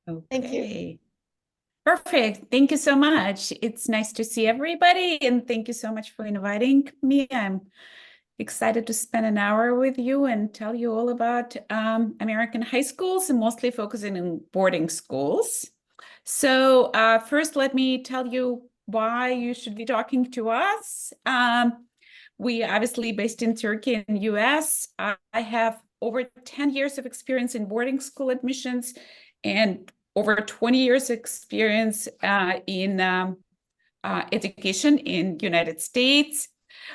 Thank you. Okay. Perfect. Thank you so much. It's nice to see everybody, and thank you so much for inviting me. I'm excited to spend an hour with you and tell you all about American high schools and mostly focusing on boarding schools. So first, let me tell you why you should be talking to us. We obviously based in Turkey and US. I have over 10 years of experience in boarding school admissions and over 20 years experience in education in United States.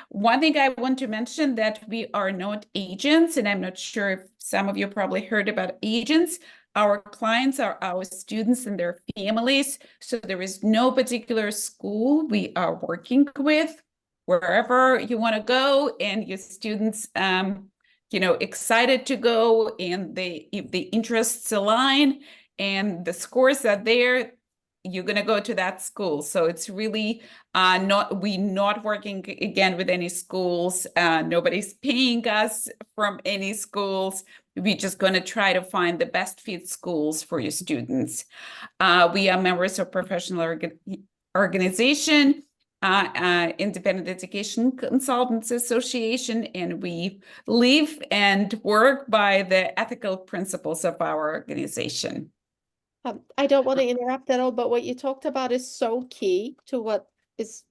One thing I want to mention that we are not agents, and I'm not sure if some of you probably heard about agents. Our clients are our students and their families. So there is no particular school we are working with. Wherever you want to go and your students, excited to go and if the interests align and the scores are there, you're going to go to that school. So it's really we're not working again with any schools. Nobody's paying us from any schools. We're just going to try to find the best fit schools for your students. We are members of professional organization, Independent Education Consultants Association, and we live and work by the ethical principles of our organization. I don't want to interrupt at all, but what you talked about is so key to what is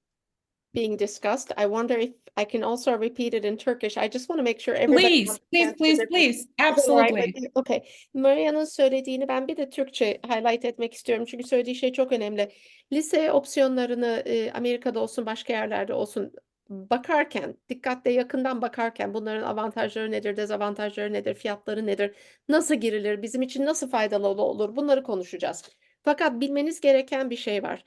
being discussed. I wonder if I can also repeat it in Turkish. I just want to make sure everybody Please, please, understands the please, difference. please. Is that all right with Absolutely. you? Okay. Maria'nın söylediğini ben bir de Türkçe highlight etmek istiyorum. Çünkü söylediği şey çok önemli. Lise opsiyonlarını Amerika'da olsun başka yerlerde olsun bakarken, dikkatle yakından bakarken bunların avantajları nedir, dezavantajları nedir, fiyatları nedir, nasıl girilir, bizim için nasıl faydalı olur bunları konuşacağız. Fakat bilmeniz gereken bir şey var.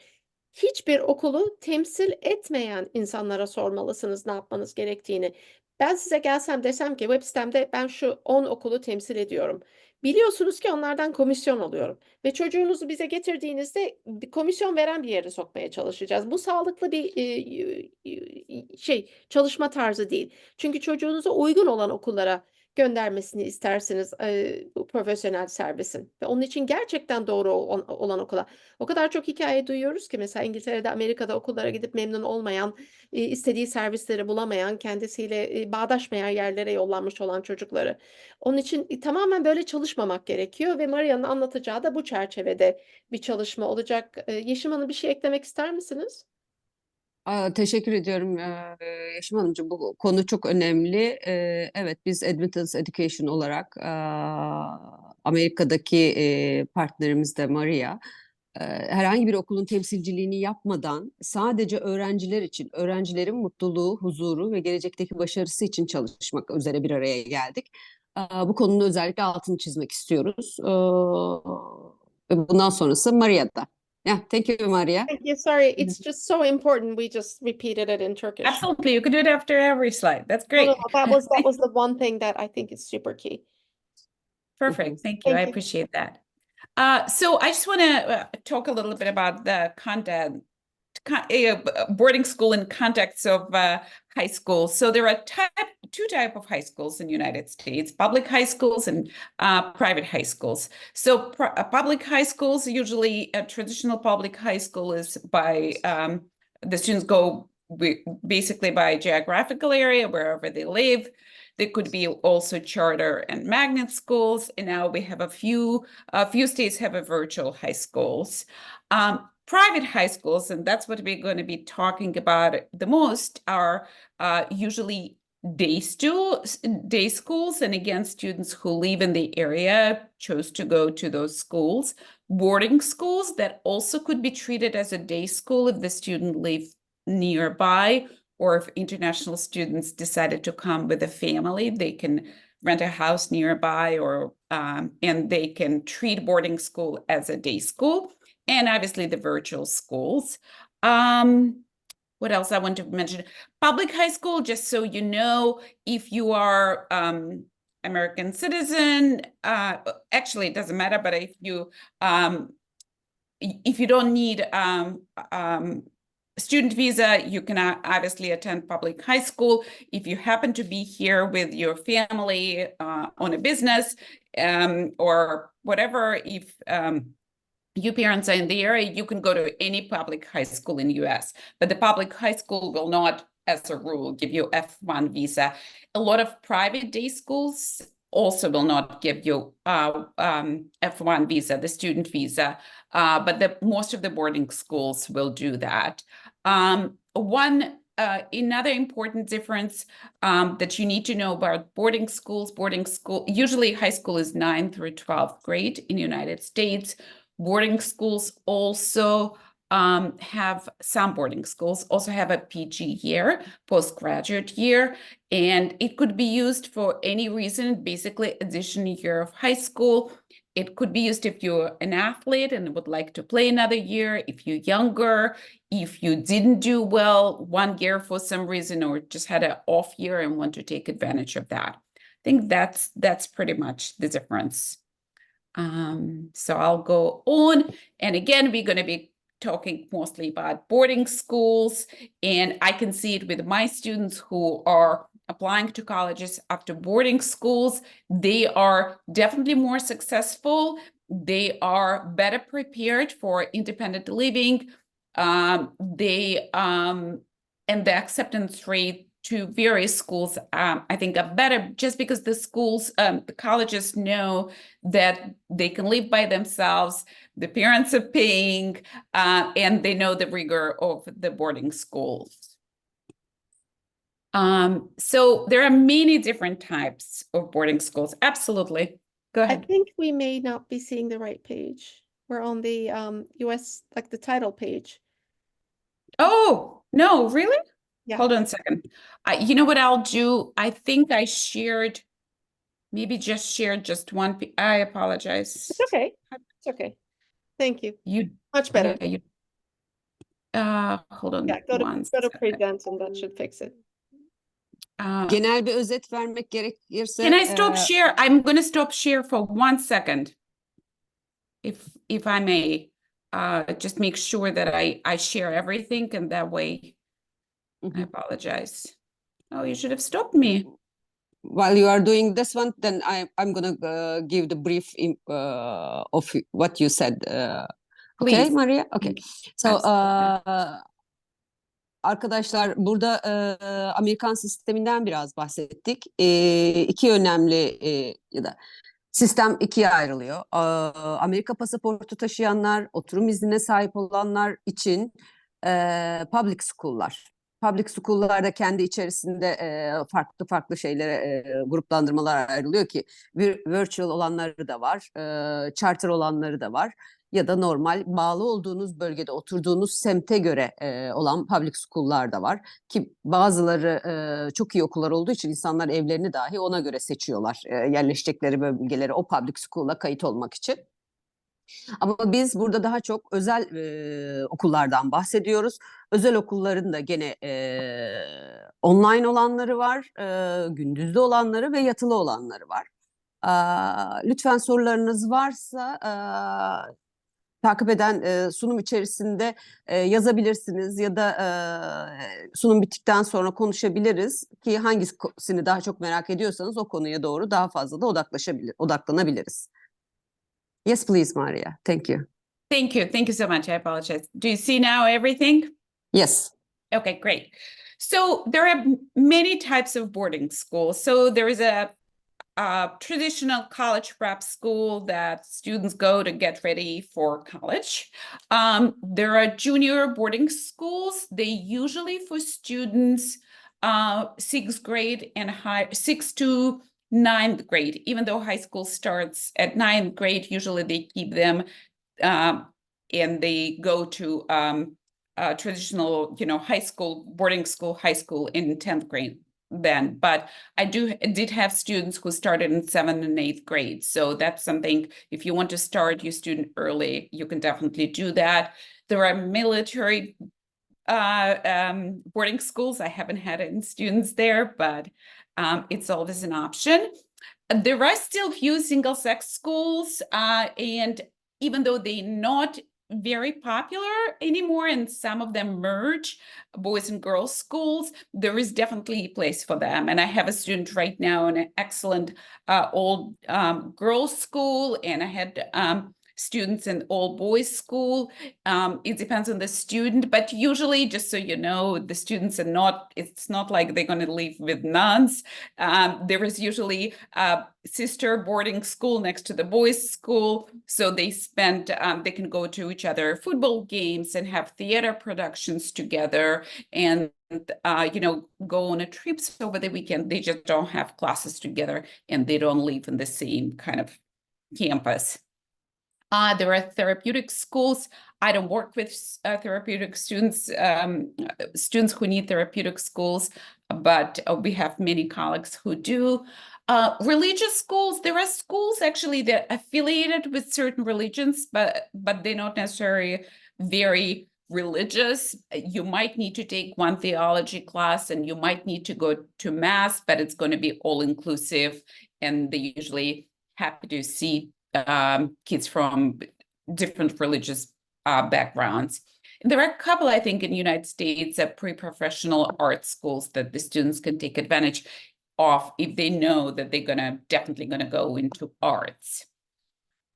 Hiçbir okulu temsil etmeyen insanlara sormalısınız ne yapmanız gerektiğini. Ben size gelsem desem ki web sitemde ben şu 10 okulu temsil ediyorum. Biliyorsunuz ki onlardan komisyon alıyorum. Ve çocuğunuzu bize getirdiğinizde bir komisyon veren bir yere sokmaya çalışacağız. Bu sağlıklı bir çalışma tarzı değil. Çünkü çocuğunuza uygun olan okullara göndermesini istersiniz bu profesyonel servisin. Ve onun için gerçekten doğru olan okula. O kadar çok hikaye duyuyoruz ki mesela İngiltere'de, Amerika'da okullara gidip memnun olmayan, istediği servisleri bulamayan, kendisiyle bağdaşmayan yerlere yollanmış olan çocukları. Onun için tamamen böyle çalışmamak gerekiyor ve Maria'nın anlatacağı da bu çerçevede bir çalışma olacak. Yeşim Hanım bir şey eklemek ister misiniz? Teşekkür ediyorum Yaşım Hanımcığım. Bu konu çok önemli. Evet, biz Admittance Education olarak Amerika'daki partnerimiz de Maria. Herhangi bir okulun temsilciliğini yapmadan sadece öğrenciler için, öğrencilerin mutluluğu, huzuru ve gelecekteki başarısı için çalışmak üzere bir araya geldik. Bu konunun özellikle altını çizmek istiyoruz. Ve bundan sonrası Maria'da. Yeah, thank you, Maria. Thank you. Sorry, it's just so important. We just repeated it in Turkish. Absolutely. You can do it after every slide. That's No, no, great. that was the one thing that I think is super key. Perfect. Thank you. I Thank you. appreciate that. So I just want to talk a little bit about the content, boarding school in context of high school. So there are two type of high schools in the United States: public high schools and private high schools. So public high schools, usually a traditional public high school is by the students go basically by geographical area, wherever they live. There could be also charter and magnet schools, and now we have a few states have a virtual high schools. Private high schools, and that's what we're going to be talking about the most, are usually day schools, and again, students who live in the area chose to go to those schools. Boarding schools that also could be treated as a day school if the student lives nearby, or if international students decided to come with a family, they can rent a house nearby, or and they can treat boarding school as a day school, and obviously the virtual schools. What else I want to mention? Public high school, just so you know, if you are American citizen, actually it doesn't matter, but if you don't need student visa, you can obviously attend public high school. If you happen to be here with your family on a business or whatever, if you parents are in the area, you can go to any public high school in the US, but the public high school will not, as a rule, give you F1 visa. A lot of private day schools also will not give you F1 visa, the student visa, but most of the boarding schools will do that. Another important difference that you need to know about boarding schools, usually high school is 9th through 12th grade in the United States. Boarding schools also some boarding schools also have a PG year, postgraduate year, and it could be used for any reason, basically additional year of high school. It could be used if you're an athlete and would like to play another year, if you're younger, if you didn't do well one year for some reason, or just had an off year and want to take advantage of that. I think that's pretty much the difference. So I'll go on. And again, we're going to be talking mostly about boarding schools. And I can see it with my students who are applying to colleges after boarding schools. They are definitely more successful. They are better prepared for independent living. And the acceptance rate to various schools, I think, are better just because the schools, the colleges know that they can live by themselves, the parents are paying, and they know the rigor of the boarding schools. So there are many different types of boarding schools. Absolutely. Go I ahead. think we may not be seeing the right page. We're on the US, like the title page. Oh, no, really? Yeah. Hold on a second. You know what I'll do? I think I shared, maybe just shared just one. I apologize. It's okay. It's okay. Thank you. You, Much better. yeah, hold on Yeah, go to second. present and that should fix it. Genel bir özet vermek gerekirse Can I stop share? I'm going to stop share for 1 second, if I may. Just make sure that I share everything, and that way I apologize. Oh, you should have stopped me. while you are doing this one, then I'm gonna give the brief of what you said. Okay, Please. Maria? Okay. So arkadaşlar burada Amerikan sisteminden biraz bahsettik. İki önemli ya da sistem ikiye ayrılıyor. Amerika pasaportu taşıyanlar, oturum iznine sahip olanlar için public school'lar. Public school'larda kendi içerisinde farklı farklı şeylere gruplandırmalar ayrılıyor ki virtual olanları da var, charter olanları da var ya da normal bağlı olduğunuz bölgede oturduğunuz semte göre olan public school'lar da var ki bazıları çok iyi okullar olduğu için insanlar evlerini dahi ona göre seçiyorlar yerleşecekleri bölgeleri o public school'a kayıt olmak için. Ama biz burada daha çok özel okullardan bahsediyoruz. Özel okulların da gene online olanları var, gündüzde olanları ve yatılı olanları var. Lütfen sorularınız varsa takip eden sunum içerisinde yazabilirsiniz ya da sunum bittikten sonra konuşabiliriz ki hangisini daha çok merak ediyorsanız o konuya doğru daha fazla da odaklanabiliriz. Yes, please, Maria. Thank you. Thank you. Thank you so much. I apologize. Do you see now everything? Yes. Okay, great. So there are many types of boarding schools. So there is a traditional college prep school that students go to get ready for college. There are junior boarding schools. They usually for students 6th grade and 6th to 9th grade, even though high school starts at 9th grade, usually they keep them and they go to traditional, high school, boarding school, high school in 10th grade then. But I did have students who started in 7th and 8th grade. So that's something, if you want to start your student early, you can definitely do that. There are military boarding schools. I haven't had any students there, but it's always an option. There are still few single-sex schools, and even though they're not very popular anymore, and some of them merge boys and girls schools, there is definitely a place for them. And I have a student right now in an excellent old girls school, and I had students in all boys school. It depends on the student, but usually, just so you know, the students are not, it's not like they're going to live with nuns. There is usually a sister boarding school next to the boys school. So they they can go to each other football games and have theater productions together and go on a trips over the weekend. They just don't have classes together and they don't live in the same kind of campus. There are therapeutic schools. I don't work with therapeutic students, students who need therapeutic schools, but we have many colleagues who do. Religious schools, there are schools actually that are affiliated with certain religions, but they're not necessarily very religious. You might need to take one theology class and you might need to go to mass, but it's going to be all inclusive, and they usually happy to see kids from different religious backgrounds. And there are a couple, I think, in the United States, pre-professional art schools that the students can take advantage of if they know that they're definitely gonna go into arts.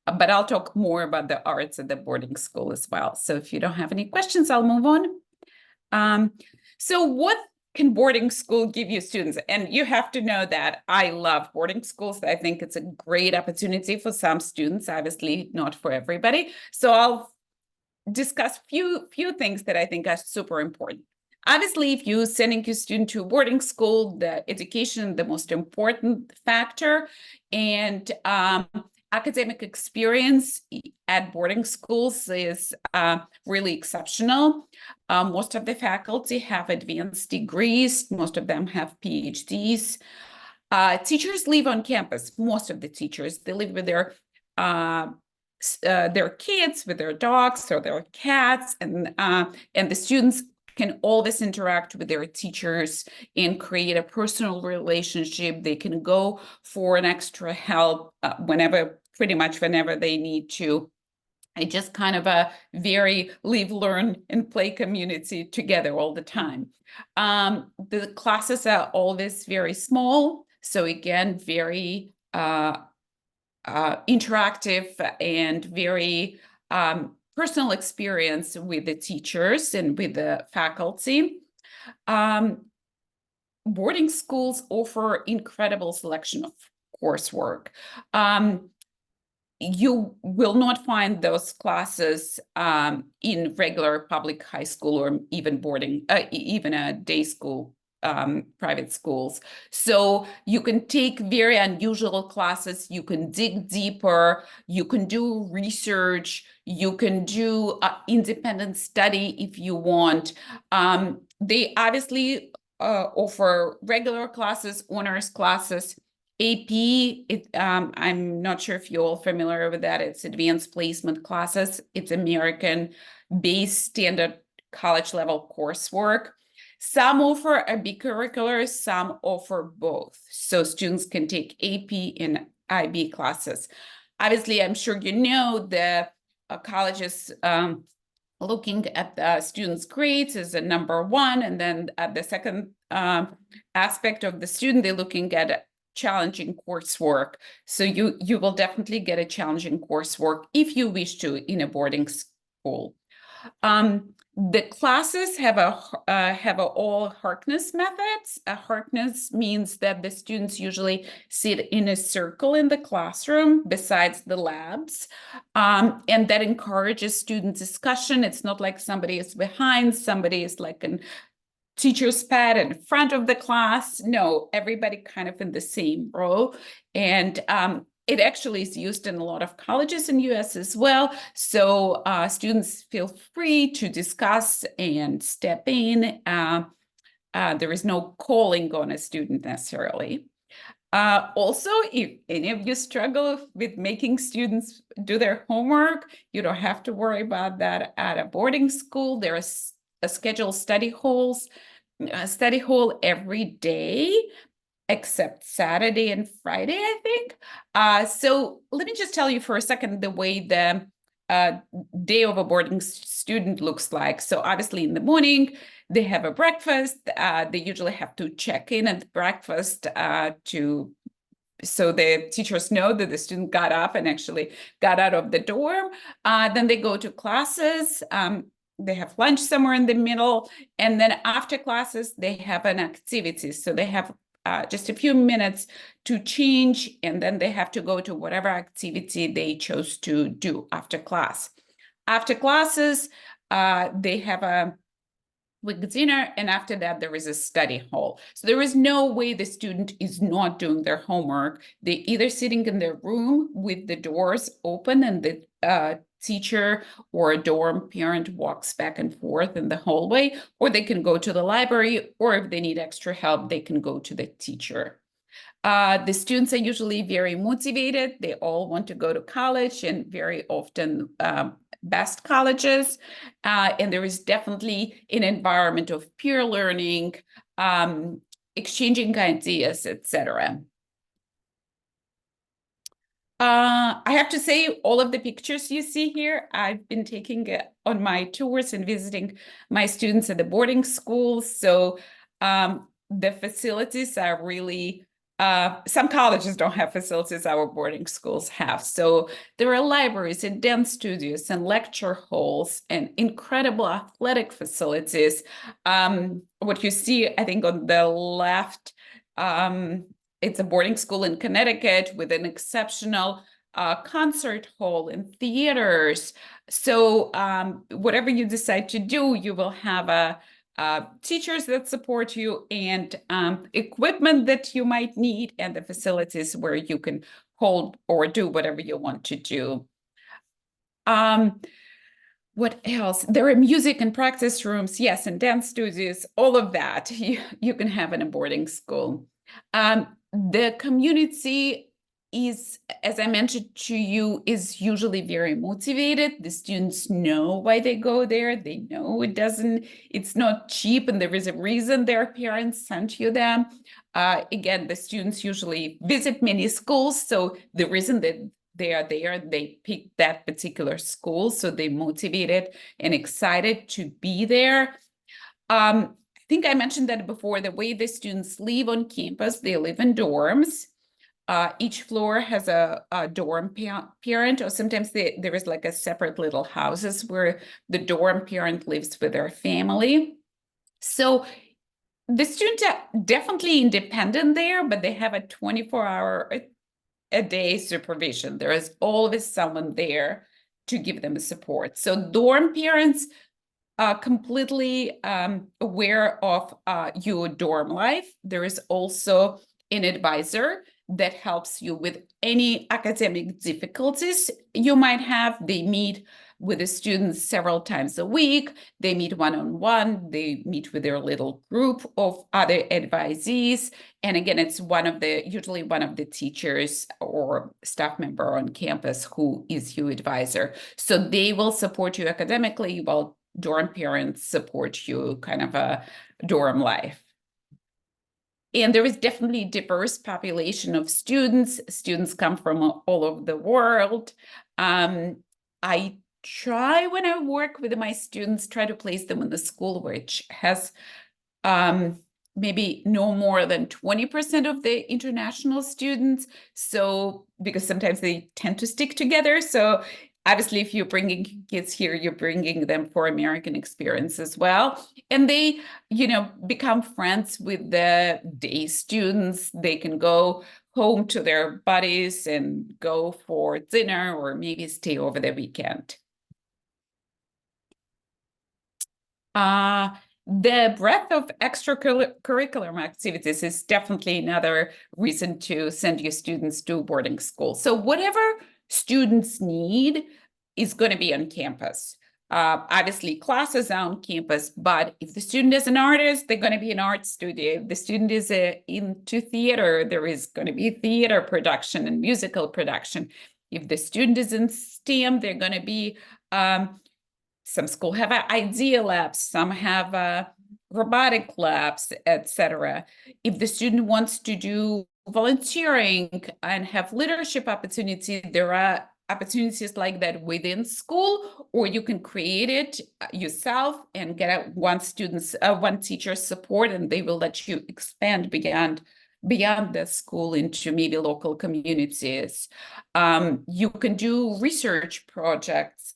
But I'll talk more about the arts at the boarding school as well. So if you don't have any questions, I'll move on. So what can boarding school give you students? And you have to know that I love boarding schools. I think it's a great opportunity for some students, obviously not for everybody. So I'll discuss few things that I think are super important. Obviously, if you're sending your student to a boarding school, the education, the most important factor, and academic experience at boarding schools is really exceptional. Most of the faculty have advanced degrees. Most of them have PhDs. Teachers live on campus. Most of the teachers, they live with their kids, with their dogs or their cats, and the students can always interact with their teachers and create a personal relationship. They can go for an extra help pretty much whenever they need to. It's just kind of a very live, learn, and play community together all the time. The classes are always very small. So again, very interactive and very personal experience with the teachers and with the faculty. Boarding schools offer incredible selection of coursework. You will not find those classes in regular public high school or even even a day school, private schools. So you can take very unusual classes, you can dig deeper, you can do research, you can do independent study if you want. They obviously offer regular classes, honors classes, AP, I'm not sure if you're all familiar with that. It's advanced placement classes. It's American-based standard college level coursework. Some offer a bicurricular, some offer both. So students can take AP and IB classes. Obviously, I'm sure you know the colleges looking at the students' grades is a number one. And then the second aspect of the student, they're looking at challenging coursework. So you will definitely get a challenging coursework if you wish to in a boarding school. The classes have all Harkness methods. Harkness means that the students usually sit in a circle in the classroom besides the labs, and that encourages student discussion. It's not like somebody is behind, somebody is like an teacher's pad in front of the class. No, everybody kind of in the same row. And it actually is used in a lot of colleges in the US as well. So students feel free to discuss and step in. There is no calling on a student necessarily. Also, if any of you struggle with making students do their homework, you don't have to worry about that at a boarding school. There is a scheduled study hall every day, except Saturday and Friday, I think. So let me just tell you for a second the way the day of a boarding student looks like. So obviously in the morning, they have a breakfast. They usually have to check in at breakfast to so the teachers know that the student got up and actually got out of the dorm. Then they go to classes. They have lunch somewhere in the middle. And then after classes, they have an activity. So they have just a few minutes to change, and then they have to go to whatever activity they chose to do after class. After classes, they have a with dinner, and after that there is a study hall. So there is no way the student is not doing their homework. They're either sitting in their room with the doors open and the teacher or a dorm parent walks back and forth in the hallway, or they can go to the library, or if they need extra help, they can go to the teacher. The students are usually very motivated. They all want to go to college, and very often best colleges. And there is definitely an environment of peer learning, exchanging ideas, etc. I have to say, all of the pictures you see here, I've been taking on my tours and visiting my students at the boarding schools. So the facilities are really, some colleges don't have facilities our boarding schools have. So there are libraries and dance studios and lecture halls and incredible athletic facilities. What you see, I think, on the left, it's a boarding school in Connecticut with an exceptional concert hall and theaters. So whatever you decide to do, you will have teachers that support you, and equipment that you might need, and the facilities where you can hold or do whatever you want to do. What else? There are music and practice rooms, yes, and dance studios, all of that you can have in a boarding school. The community is, as I mentioned to you, is usually very motivated. The students know why they go there. They know it's not cheap, and there is a reason their parents sent you them. Again, the students usually visit many schools, so the reason that they are there, they pick that particular school, so they're motivated and excited to be there. I think I mentioned that before. The way the students live on campus, they live in dorms. Each floor has a dorm parent, or sometimes there is like a separate little houses where the dorm parent lives with their family. So the students are definitely independent there, but they have a 24-hour a day supervision. There is always someone there to give them support. So dorm parents completely aware of your dorm life. There is also an advisor that helps you with any academic difficulties you might have. They meet with the students several times a week. They meet one-on-one. They meet with their little group of other advisees. And again, it's usually one of the teachers or staff member on campus who is your advisor. So they will support you academically while dorm parents support you kind of a dorm life. And there is definitely a diverse population of students. Students come from all over the world. I try, when I work with my students, try to place them in the school which has maybe no more than 20% of the international students. So, because sometimes they tend to stick together. So obviously, if you're bringing kids here, you're bringing them for American experience as well. And they, become friends with the day students. They can go home to their buddies and go for dinner or maybe stay over the weekend. The breadth of extracurricular activities is definitely another reason to send your students to boarding school. So whatever students need is going to be on campus. Obviously, classes are on campus, but if the student is an artist, they're going to be an art studio. If the student is into theater, there is going to be theater production and musical production. If the student is in STEM, they're going to be some schools have idea labs, some have robotic labs, etc. If the student wants to do volunteering and have leadership opportunity, there are opportunities like that within school, or you can create it yourself and get one teacher's support, and they will let you expand beyond beyond the school into maybe local communities. You can do research projects.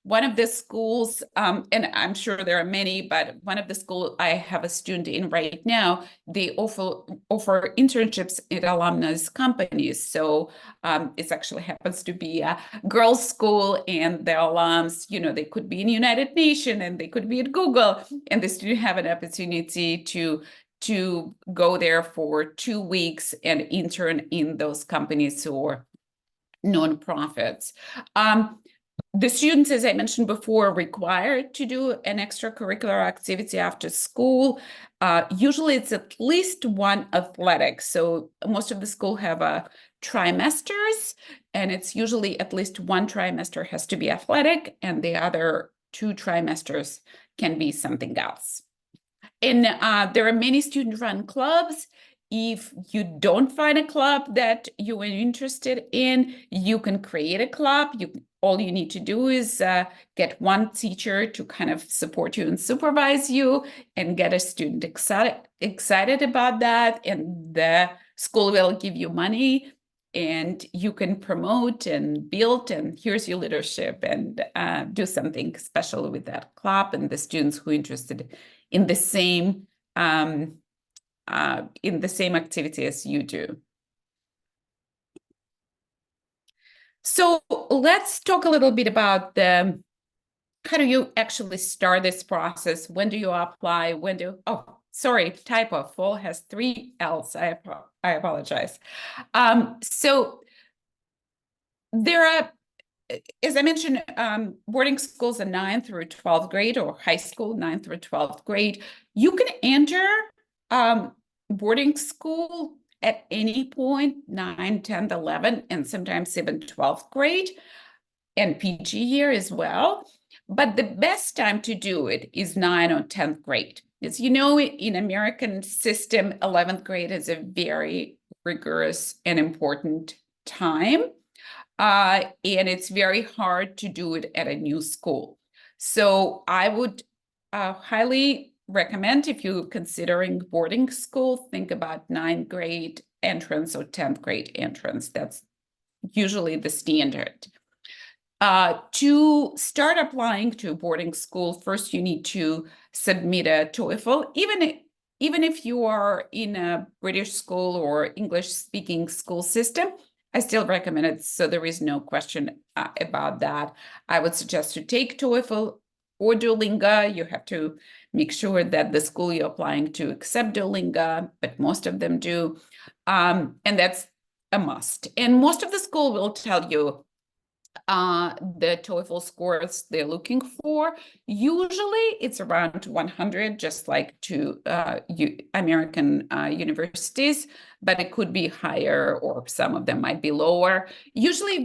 One of the schools, and I'm sure there are many, but one of the schools I have a student in right now, they offer internships at alumnus companies. So it actually happens to be a girls' school, and the alums, you know, they could be in United Nations and they could be at Google, and the student have an opportunity to go there for 2 weeks and intern in those companies or nonprofits. The students, as I mentioned before, are required to do an extracurricular activity after school. Usually it's at least one athletic. So most of the school have trimesters, and it's usually at least one trimester has to be athletic, and the other 2 trimesters can be something else. And there are many student-run clubs. If you don't find a club that you are interested in, you can create a club. All you need to do is get one teacher to kind of support you and supervise you, and get a student excited about that. And the school will give you money, and you can promote and build, and here's your leadership, and do something special with that club and the students who are interested in the same activity as you do. So let's talk a little bit about how do you actually start this process? When do you apply? Oh, sorry, typo. Fall has 3 L's. I apologize. So there are, as I mentioned, boarding schools are 9th through 12th grade, or high school 9th through 12th grade. You can enter boarding school at any point, 9, 10th, 11th, and sometimes even 12th grade, and PG year as well. But the best time to do it is 9th or 10th grade. As you know, in American system, 11th grade is a very rigorous and important time. And it's very hard to do it at a new school. So I would highly recommend, if you're considering boarding school, think about 9th grade entrance or 10th grade entrance. That's usually the standard. To start applying to a boarding school, first you need to submit a TOEFL. Even if you are in a British school or English-speaking school system, I still recommend it, so there is no question about that. I would suggest to take TOEFL or Duolingo. You have to make sure that the school you're applying to accept Duolingo, but most of them do, and that's a must. And most of the school will tell you the TOEFL scores they're looking for. Usually it's around 100, just like to American universities, but it could be higher, or some of them might be lower. Usually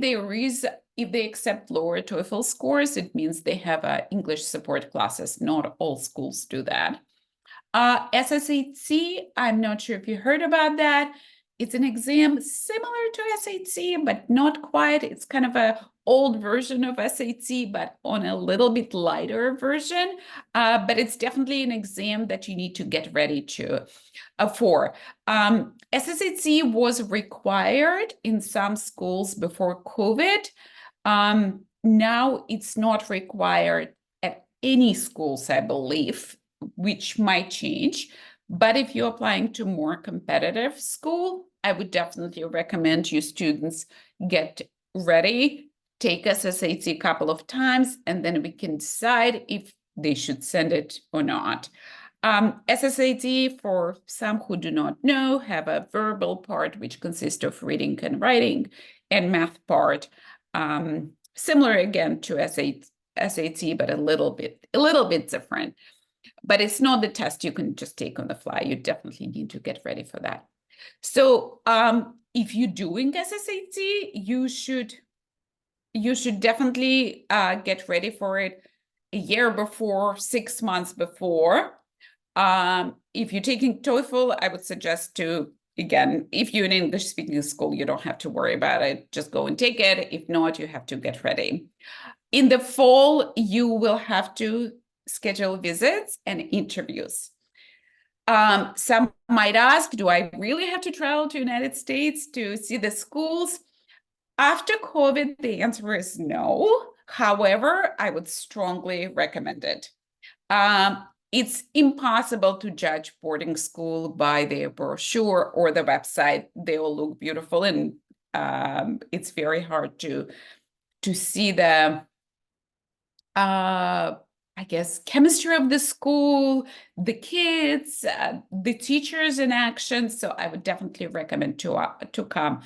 if they accept lower TOEFL scores, it means they have English support classes. Not all schools do that. SSAT, I'm not sure if you heard about that. It's an exam similar to SAT, but not quite. It's kind of an old version of SAT, but on a little bit lighter version. But it's definitely an exam that you need to get ready for. SSAT was required in some schools before COVID. Now it's not required at any schools, I believe, which might change. But if you're applying to more competitive school, I would definitely recommend you students get ready, take SSAT a couple of times, and then we can decide if they should send it or not. SSAT, for some who do not know, have a verbal part, which consists of reading and writing, and math part, similar again to SAT, but a little bit different. But it's not the test you can just take on the fly. You definitely need to get ready for that. So if you're doing SSAT, you should definitely get ready for it a year before, 6 months before. If you're taking TOEFL, I would suggest to, again, if you're in English-speaking school, you don't have to worry about it. Just go and take it. If not, you have to get ready. In the fall, you will have to schedule visits and interviews. Some might ask, do I really have to travel to United States to see the schools? After COVID, the answer is no. However, I would strongly recommend it. It's impossible to judge boarding school by their brochure or the website. They all look beautiful, and it's very hard to see the I guess chemistry of the school, the kids, the teachers in action. So I would definitely recommend to come.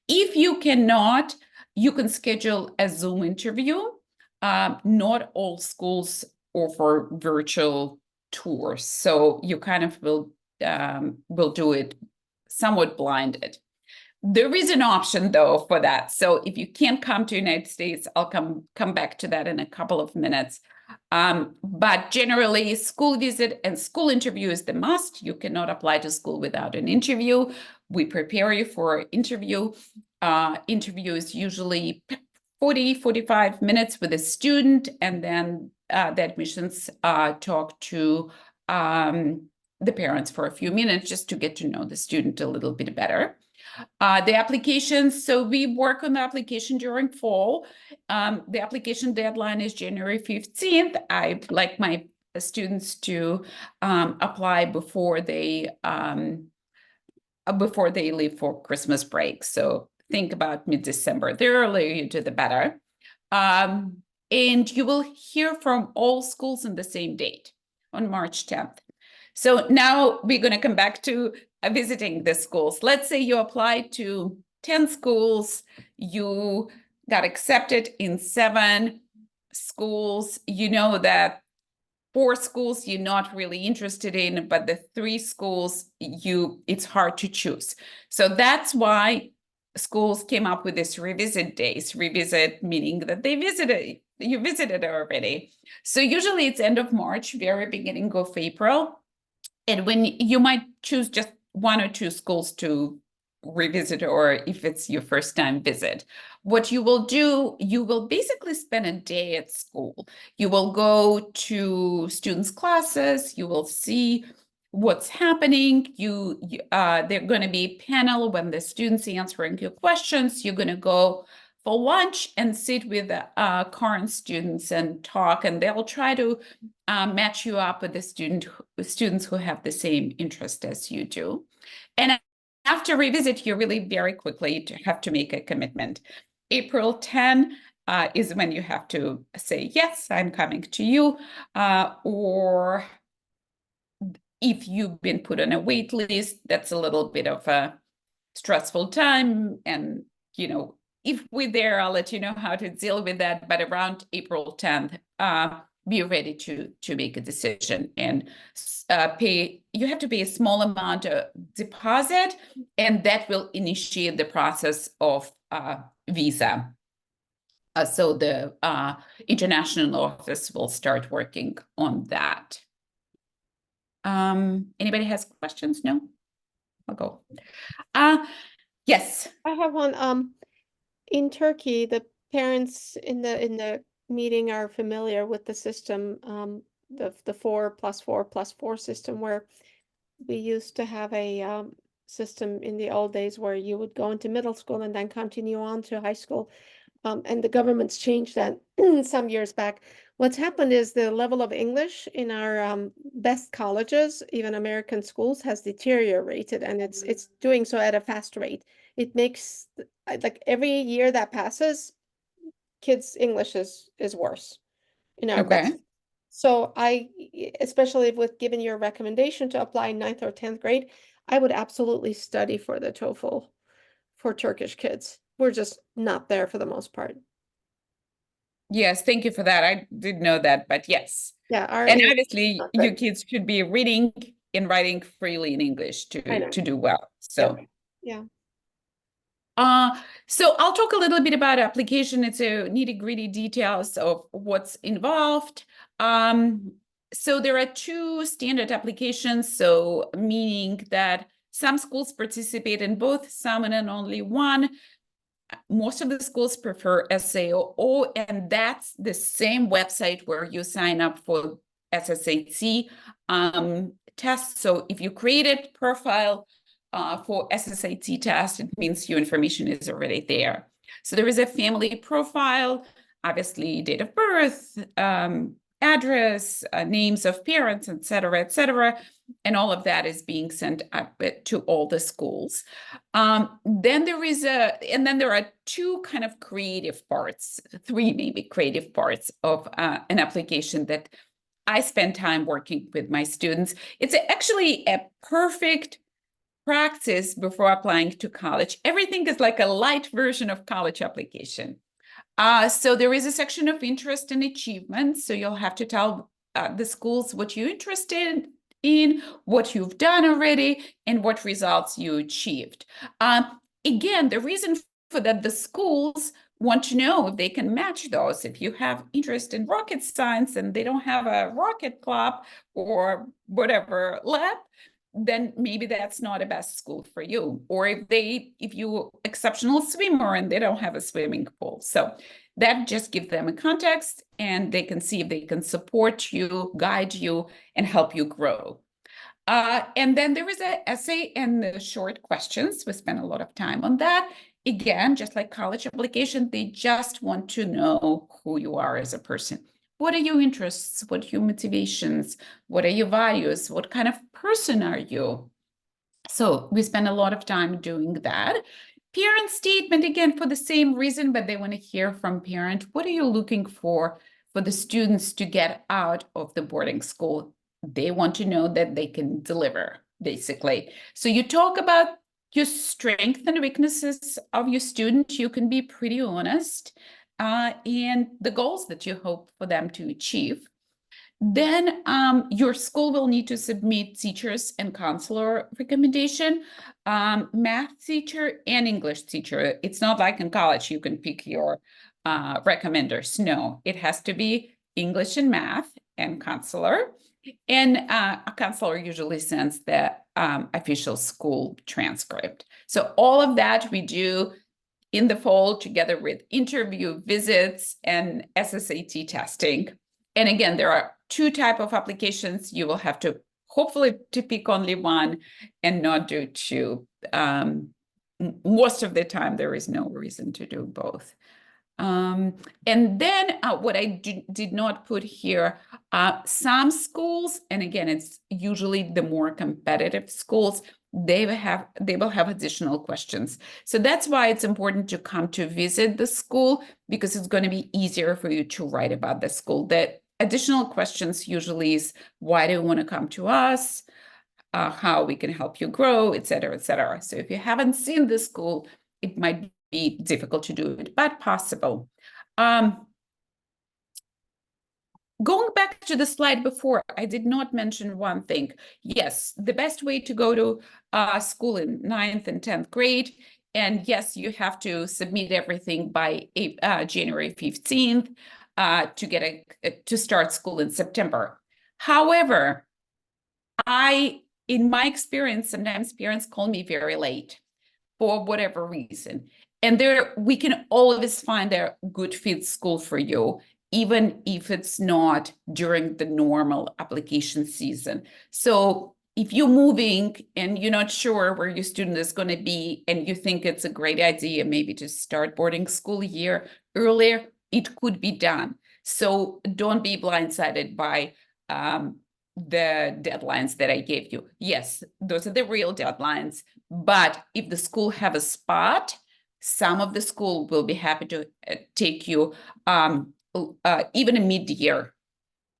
If you cannot, you can schedule a Zoom interview. Not all schools offer virtual tours, so you kind of will do it somewhat blinded. There is an option though for that. So if you can't come to United States, I'll come back to that in a couple of minutes. But generally, school visit and school interview is the must. You cannot apply to school without an interview. We prepare you for interview. Interview is usually 40-45 minutes with a student, and then the admissions talk to the parents for a few minutes just to get to know the student a little bit better. The applications, so we work on the application during fall. The application deadline is January 15th. I like my students to apply before they leave for Christmas break. So think about mid-December. The earlier you do, the better. And you will hear from all schools on the same date, on March 10th. So now we're going to come back to visiting the schools. Let's say you applied to 10 schools, you got accepted in 7 schools. You know that 4 schools you're not really interested in, but the 3 schools it's hard to choose. So that's why schools came up with this revisit days. Revisit meaning that you visited already. So usually it's end of March, very beginning of April. And when you might choose just 1 or 2 schools to revisit, or if it's your first time visit, what you will do, you will basically spend a day at school. You will go to students' classes, you will see what's happening. They're going to be a panel when the students answering your questions. You're going to go for lunch and sit with current students and talk, and they'll try to match you up with the students who have the same interest as you do. And after revisit, you really very quickly have to make a commitment. April 10 is when you have to say, yes, I'm coming to you, or if you've been put on a wait list, that's a little bit of a stressful time. And, if we're there, I'll let you know how to deal with that. But around April 10th, be ready to make a decision and you have to pay a small amount of deposit, and that will initiate the process of visa. So the international office will start working on that. Anybody has questions? No? I'll go. Yes. I have one. In Turkey, the parents in the meeting are familiar with the system, the 4+4+4 system, where we used to have a system in the old days where you would go into middle school and then continue on to high school. And the government's changed that some years back. What's happened is the level of English in our best colleges, even American schools, has deteriorated, and it's doing so at a fast rate. It makes, like, every year that passes, kids' English is worse in our Okay. best. So especially with given your recommendation to apply 9th or 10th grade, I would absolutely study for the TOEFL for Turkish kids. We're just not there for the most part. Yes, thank you for that. I didn't know that, but yes. Yeah, And obviously, not your good. kids should be reading and writing freely in English to do well. So. Yeah. So I'll talk a little bit about application. It's a nitty-gritty details of what's involved. So there are 2 standard applications, so meaning that some schools participate in both, some and only one. Most of the schools prefer SAO, and that's the same website where you sign up for SSAT. tests. So if you created profile for SSAT test, it means your information is already there. So there is a family profile, obviously date of birth, address, names of parents, et cetera, and all of that is being sent up to all the schools. Then there are two kind of creative parts, three maybe creative parts of an application that I spend time working with my students. It's actually a perfect practice before applying to college. Everything is like a light version of college application. So there is a section of interest and achievement. So you'll have to tell the schools what you're interested in, what you've done already, and what results you achieved. Again, the reason for that, the schools want to know if they can match those. If you have interest in rocket science and they don't have a rocket club or whatever lab, then maybe that's not a best school for you. Or if you're exceptional swimmer and they don't have a swimming pool. So that just gives them a context and they can see if they can support you, guide you, and help you grow. And then there is an essay and the short questions. We spend a lot of time on that. Again, just like college application, they just want to know who you are as a person. What are your interests? What are your motivations? What are your values? What kind of person are you? So we spend a lot of time doing that. Parent statement, again, for the same reason, but they want to hear from parent. What are you looking for the students to get out of the boarding school? They want to know that they can deliver, basically. So you talk about your strengths and weaknesses of your student. You can be pretty honest. And the goals that you hope for them to achieve. Then your school will need to submit teachers and counselor recommendation, math teacher and English teacher. It's not like in college you can pick your recommenders. No, it has to be English and math and counselor. And a counselor usually sends the official school transcript. So all of that we do in the fall together with interview visits and SSAT testing. And again, there are two types of applications. You will have to hopefully to pick only one and not do two. Most of the time, there is no reason to do both. And then what I did not put here, some schools, and again, it's usually the more competitive schools, they will have additional questions. So that's why it's important to come to visit the school, because it's going to be easier for you to write about the school. The additional questions usually is, why do you want to come to us? How we can help you grow, et cetera, et cetera. So if you haven't seen the school, it might be difficult to do it, but possible. Going back to the slide before, I did not mention one thing. Yes, the best way to go to school in 9th and 10th grade, and yes, you have to submit everything by January 15th to start school in September. However, in my experience, sometimes parents call me very late for whatever reason. And we can always find a good fit school for you, even if it's not during the normal application season. So if you're moving and you're not sure where your student is going to be, and you think it's a great idea maybe to start boarding school a year earlier, it could be done. So don't be blindsided by the deadlines that I gave you. Yes, those are the real deadlines. But if the school have a spot, some of the school will be happy to take you even a mid-year.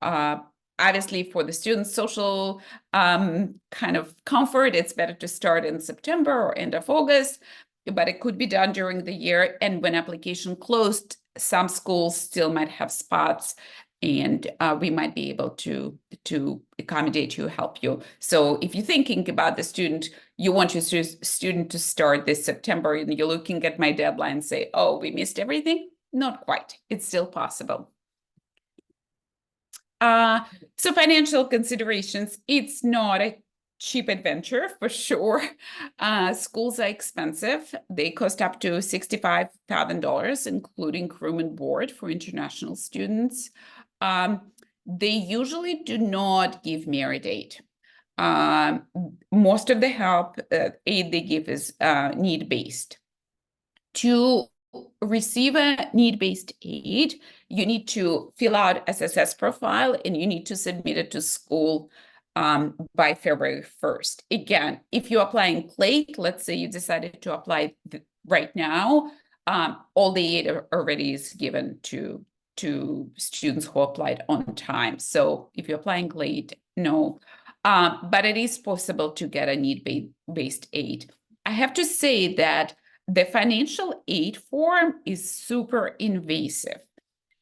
Obviously, for the students' social kind of comfort, it's better to start in September or end of August, but it could be done during the year. And when application closed, some schools still might have spots, and we might be able to accommodate you, help you. So if you're thinking about the student, you want your student to start this September, and you're looking at my deadline, say, oh, we missed everything. Not quite. It's still possible. So financial considerations, it's not a cheap adventure for sure. Schools are expensive. They cost up to $65,000, including room and board for international students. They usually do not give merit aid. most of the help aid they give is need-based. To receive a need-based aid, you need to fill out SSS profile and you need to submit it to school by February 1st. Again, if you're applying late, let's say you decided to apply right now, all the aid already is given to students who applied on time. So if you're applying late, no. But it is possible to get a need-based aid. I have to say that the financial aid form is super invasive.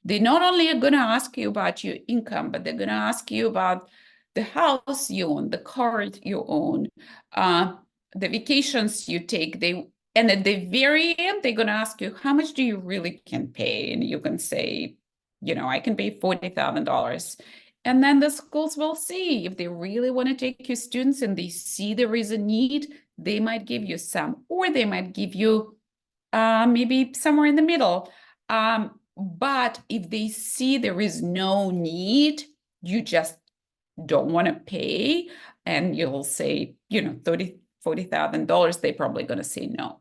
They not only are going to ask you about your income, but they're going to ask you about the house you own, the car you own, the vacations you take. And at the very end, they're going to ask you, how much do you really can pay? And you can say, I can pay $40,000. And then the schools will see if they really want to take your students and they see there is a need, they might give you some, or they might give you maybe somewhere in the middle. But if they see there is no need, you just don't want to pay, and you'll say, $40,000, they're probably going to say no.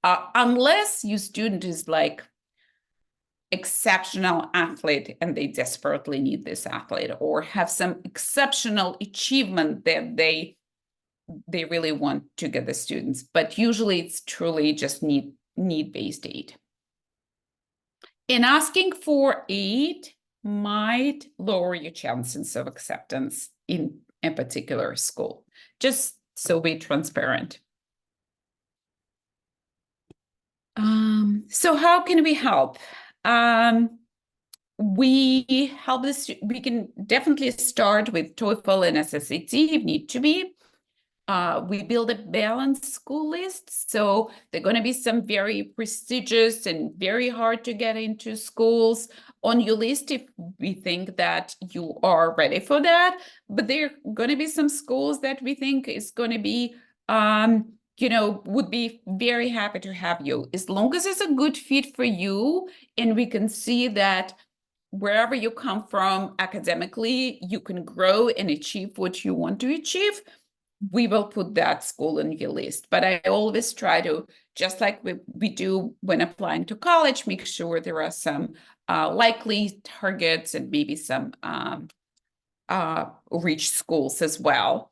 Unless your student is like exceptional athlete and they desperately need this athlete, or have some exceptional achievement that they really want to get the students. But usually it's truly just need-based aid. And asking for aid might lower your chances of acceptance in a particular school. Just so be transparent. So how can we help? We help this. We can definitely start with TOEFL and SSAT if need to be. We build a balanced school list. So there are going to be some very prestigious and very hard to get into schools on your list if we think that you are ready for that. But there are going to be some schools that we think is going to be, would be very happy to have you, as long as it's a good fit for you. And we can see that wherever you come from academically, you can grow and achieve what you want to achieve. We will put that school on your list. But I always try to, just like we do when applying to college, make sure there are some likely targets and maybe some rich schools as well.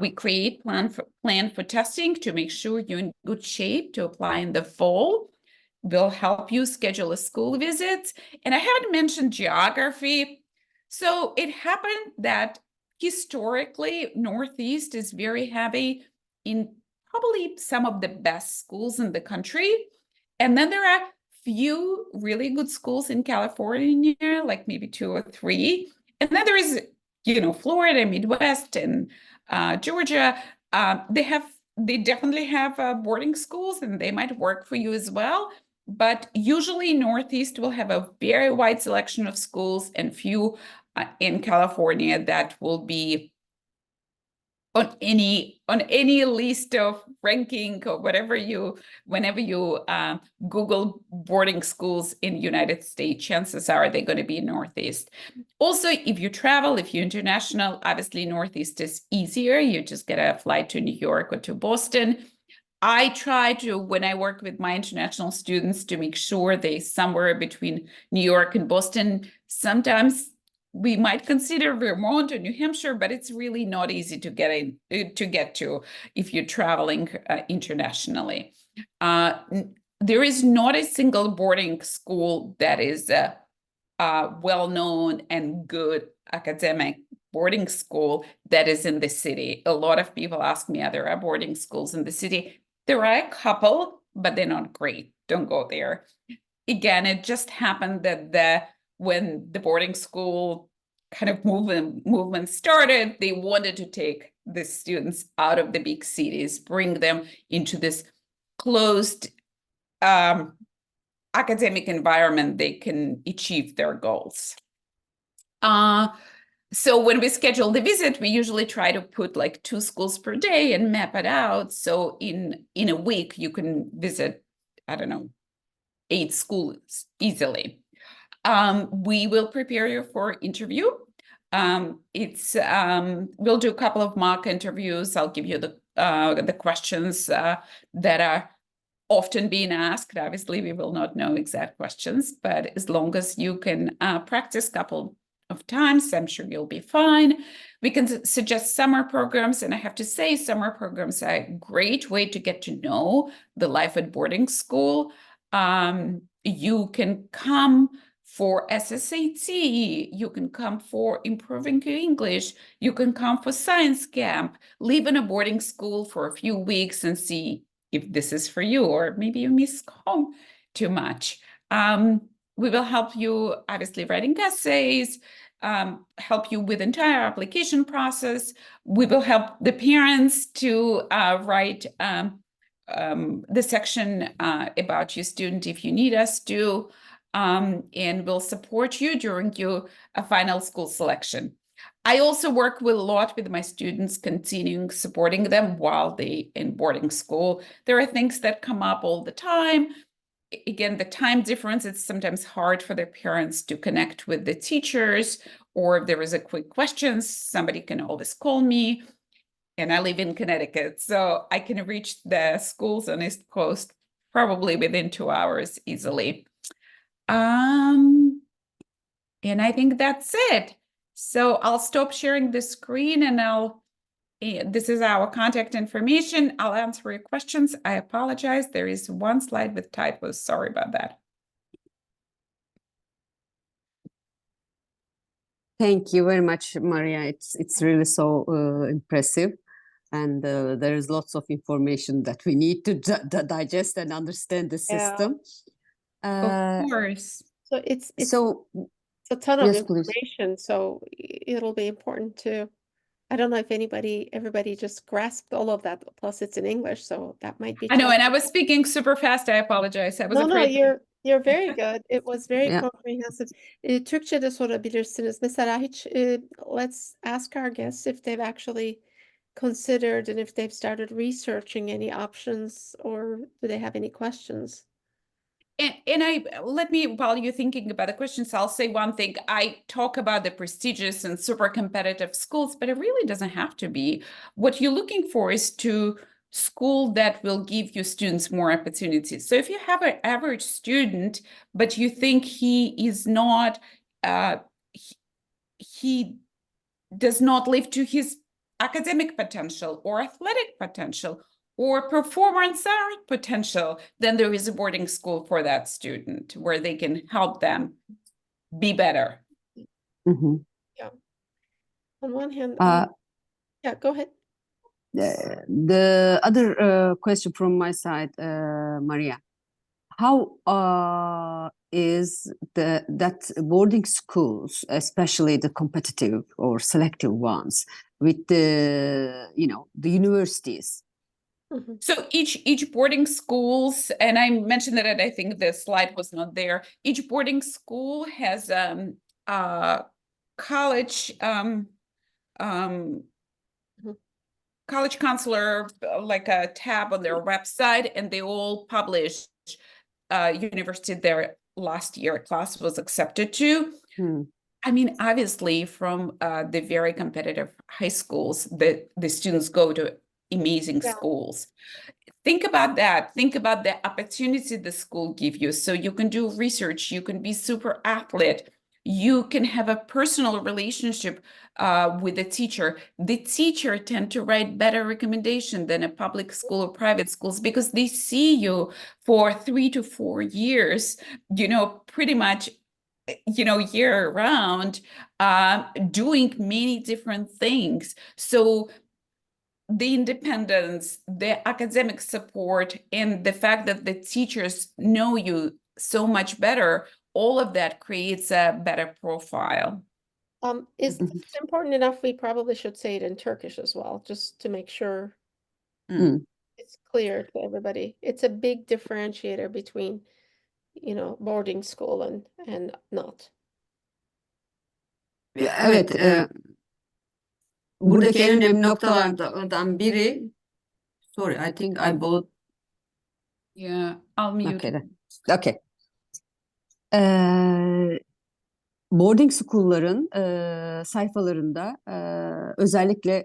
We create plan for testing to make sure you're in good shape to apply in the fall. We'll help you schedule a school visit. And I haven't mentioned geography. So it happened that historically, Northeast is very heavy in probably some of the best schools in the country. And then there are few really good schools in California, like maybe 2 or 3. And then there is, Florida, Midwest, and Georgia. They definitely have boarding schools, and they might work for you as well. But usually Northeast will have a very wide selection of schools, and few in California that will be on any list of ranking or whenever you Google boarding schools in the United States, chances are they're going to be Northeast. Also, if you travel, if you're international, obviously Northeast is easier. You just get a flight to New York or to Boston. I try to, when I work with my international students, to make sure they somewhere between New York and Boston. Sometimes we might consider Vermont or New Hampshire, but it's really not easy to get to if you're traveling internationally. There is not a single boarding school that is a well-known and good academic boarding school that is in the city. A lot of people ask me, are there boarding schools in the city? There are a couple, but they're not great. Don't go there. Again, it just happened that when the boarding school kind of movement started, they wanted to take the students out of the big cities, bring them into this closed academic environment. They can achieve their goals. So when we schedule the visit, we usually try to put like 2 schools per day and map it out. So in a week, you can visit, 8 schools easily. We will prepare you for interview. We'll do a couple of mock interviews. I'll give you the questions that are often being asked. Obviously, we will not know exact questions, but as long as you can practice a couple of times, I'm sure you'll be fine. We can suggest summer programs, and I have to say summer programs are a great way to get to know the life at boarding school. You can come for SSAT, you can come for improving your English, you can come for science camp, live in a boarding school for a few weeks and see if this is for you, or maybe you miss home too much. We will help you, obviously, writing essays, help you with entire application process. We will help the parents to write the section about your student if you need us to, and we'll support you during your final school selection. I also work a lot with my students, continuing supporting them while they in boarding school. There are things that come up all the time. Again, the time difference, it's sometimes hard for their parents to connect with the teachers, or if there is a quick question, somebody can always call me. And I live in Connecticut, so I can reach the schools on East Coast probably within 2 hours easily. And I think that's it. So I'll stop sharing the screen and this is our contact information. I'll answer your questions. I apologize. There is one slide with typos. Sorry about that. Thank you very much, Maria. It's really so impressive, and there is lots of information that we need to digest and understand the system. Of course. So it's So a ton of yes, please. information, so it'll be important to. I don't know if everybody just grasped all of that. Plus, it's in English, so that might be. I know, and I was speaking super fast. I apologize. I was afraid. You're very good. It was very Yeah. comprehensive. Türkçe de sorabilirsiniz. Mesela hiç let's ask our guests if they've actually considered and if they've started researching any options or do they have any questions? And let me, while you're thinking about the questions, I'll say one thing. I talk about the prestigious and super competitive schools, but it really doesn't have to be. What you're looking for is to school that will give your students more opportunities. So if you have an average student, but you think he is not, he does not live to his academic potential or athletic potential or performance art potential, then there is a boarding school for that student where they can help them be better. Mm-hmm. Yeah. On one hand, yeah, go ahead. The other question from my side, Maria, how is that boarding schools, especially the competitive or selective ones, with the universities? Mm-hmm. So each boarding schools, and I mentioned that I think the slide was not there. Each boarding school has college college counselor, like a tab on their website, and they all publish university their last year class was accepted to. I mean, obviously, from the very competitive high schools, the students go to amazing schools. Think about that. Think about the opportunity the school give you. So you can do research, you can be super athlete, you can have a personal relationship with the teacher. The teacher tend to write better recommendation than a public school or private schools because they see you for 3 to 4 years, pretty much year round, doing many different things. So the independence, the academic support, and the fact that the teachers know you so much better, all of that creates a better profile. It's important enough, we probably should say it in Turkish as well, just to make sure it's clear to everybody. It's a big differentiator between, boarding school and not. Evet, buradaki en önemli noktalardan biri, sorry, I think I both. Yeah, I'll mute. Okay. boarding school'ların sayfalarında özellikle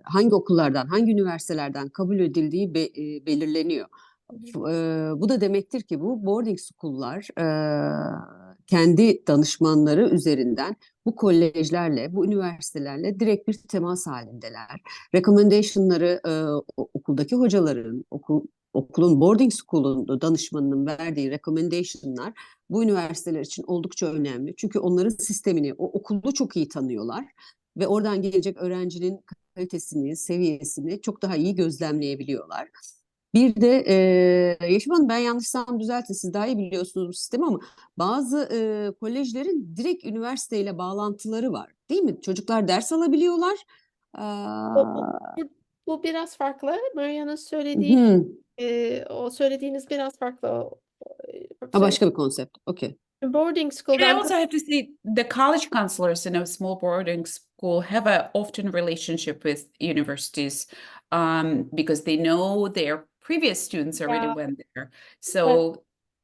hangi okullardan, hangi üniversitelerden kabul edildiği belirleniyor. Hı hı. Bu da demektir ki bu boarding school'lar kendi danışmanları üzerinden bu kolejlerle, bu üniversitelerle direkt bir temas halindeler. Recommendation'ları okuldaki hocaların, okulun boarding school'un danışmanının verdiği recommendation'lar bu üniversiteler için oldukça önemli. Çünkü onların sistemini, o okulu çok iyi tanıyorlar ve oradan gelecek öğrencinin kalitesini, seviyesini çok daha iyi gözlemleyebiliyorlar. Bir de Yeşim Hanım, ben yanlışsam düzeltin, siz daha iyi biliyorsunuz bu sistemi, ama bazı kolejlerin direkt üniversiteyle bağlantıları var, değil mi? Çocuklar ders alabiliyorlar. O, Aa, o- bu biraz farklı. Maria'nın söylediği, hı. o söylediğiniz biraz farklı. Ha, başka bir konsept. Okey. Boarding school, And I ben also have to say the college counselors in a small boarding school have a often relationship with universities because they know their previous students already yeah, went there. but So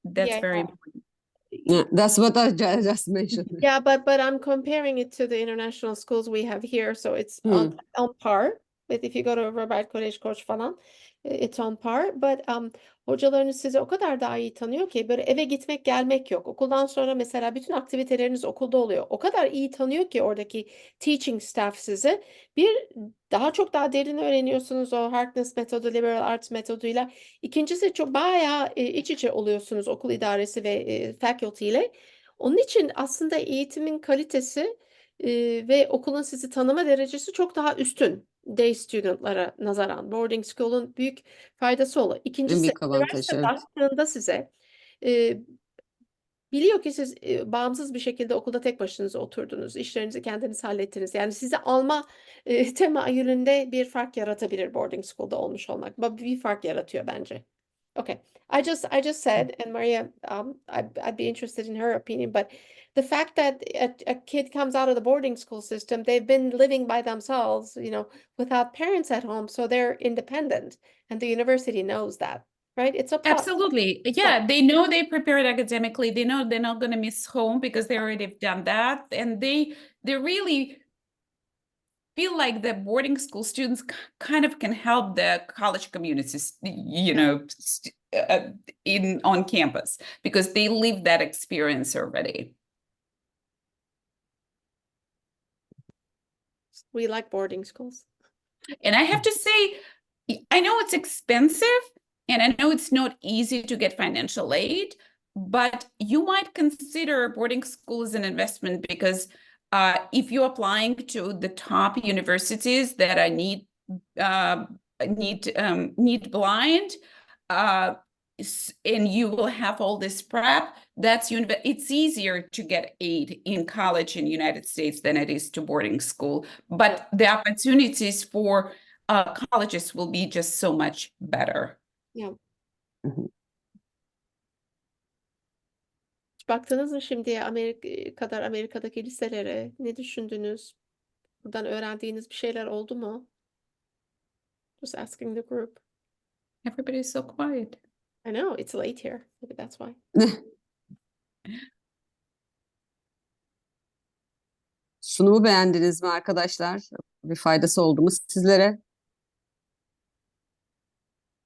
that's yeah, very important. Yeah, that's what I just mentioned. yeah, but I'm comparing it to the international schools we have here, so it's Hı. on par. But if you go to Robert College Koç falan, it's on par. But hocalarınız sizi o kadar daha iyi tanıyor ki böyle eve gitmek gelmek yok. Okuldan sonra mesela bütün aktiviteleriniz okulda oluyor. O kadar iyi tanıyor ki oradaki teaching staff sizi. Bir daha derin öğreniyorsunuz o Harkness metodu, liberal arts metoduyla. İkincisi çok bayağı iç içe oluyorsunuz okul idaresi ve faculty ile. Onun için aslında eğitimin kalitesi ve okulun sizi tanıma derecesi çok daha üstün day student'lara nazaran. Boarding school'un büyük faydası oluyor. En İkincisi, büyük avantajı, üniversite evet. baktığında size e, biliyor ki siz bağımsız bir şekilde okulda tek başınıza oturdunuz, işlerinizi kendiniz hallettiniz. Yani sizi alma temayülünde bir fark yaratabilir boarding school'da olmuş olmak. Bir fark yaratıyor bence. Okay. I just said, and Maria, I'd be interested in her opinion, but the fact that a kid comes out of the boarding school system, they've been living by themselves, without parents at home, so they're independent, and the university knows that, right? It's a plus. Absolutely. Yeah, they know they prepared academically. They know they're not going to miss home because they already have done that. And they really feel like the boarding school students kind of can help the college communities, on campus because they live that experience already. We like boarding schools. And I have to say, I know it's expensive and I know it's not easy to get financial aid, but you might consider boarding school as an investment because if you're applying to the top universities that are need blind, and you will have all this prep, it's easier to get aid in college in the United States than it is to boarding school. But the opportunities for colleges will be just so much better. Yeah. Hı hı. Hiç baktınız mı şimdiye Amerika'daki liselere? Ne düşündünüz? Buradan öğrendiğiniz bir şeyler oldu mu? Just asking the group. Everybody's so quiet. I know it's late here. Maybe that's why. Sunumu beğendiniz mi arkadaşlar? Bir faydası oldu mu sizlere?